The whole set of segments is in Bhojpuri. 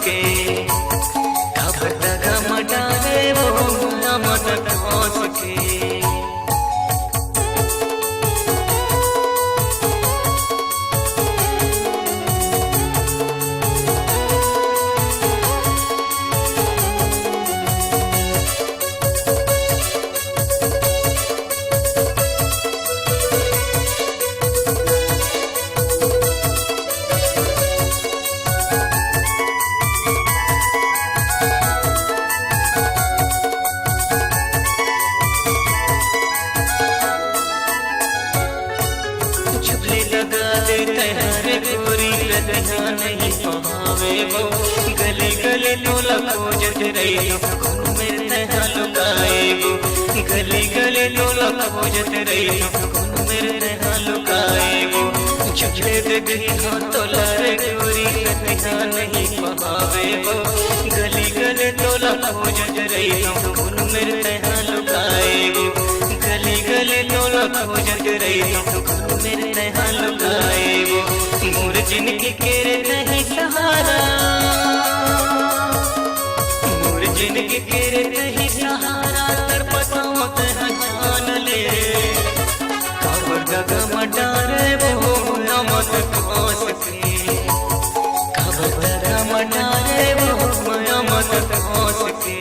के काबता गमटारे वो मत पास के नहीं पहावे वो गले गले तोला खोजत रही मेरे तहा लुकाए वो गले गले तोला खोजत रही मेरे तहा लुकाए वो चुपले देखी हाँ तोला रे गोरी तहा नहीं पहावे वो गले गले तोला खोजत रही मेरे तहा लुकाए वो गले गले तोला खोजत रही मेरे तहा लुकाए वो मोर जिनके केरे नहीं सहारा मोर जिनके केरे नहीं सहारा तड़पताओ तह जान ले काबर गगा मटारे वो मत पास के काबर गगा मटारे वो मत पास के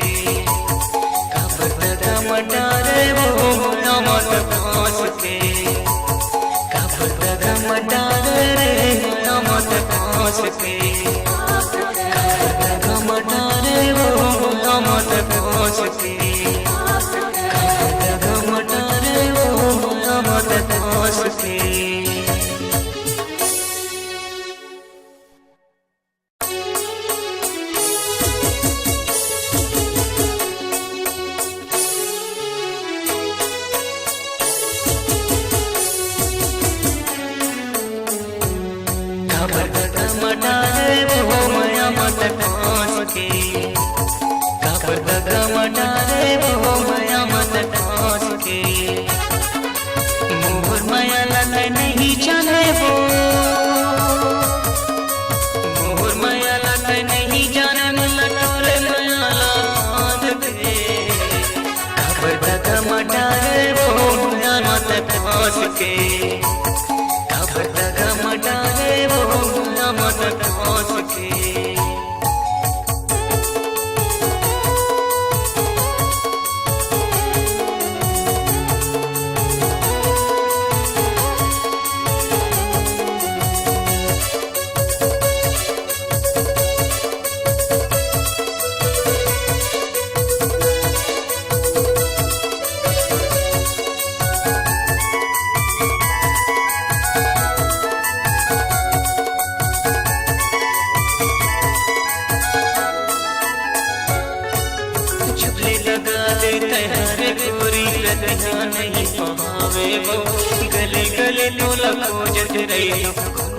काबर गगा मटारे वो मत पास के काबर गगा मटारे मत पास के काबर गमटारे वो मत पास के काबर गमटारे वो मत पास के मटारे वो मत पास के काबर गमटारे वो मत पास के मोर माया लग नहीं जाने वो मोर माया लग नहीं जाने लटोरे माया बांध के काबर गमटारे वो मत पास के काबर गमटारे वो मत पास के नहीं पहावे वो गले गले तोला खोजत रही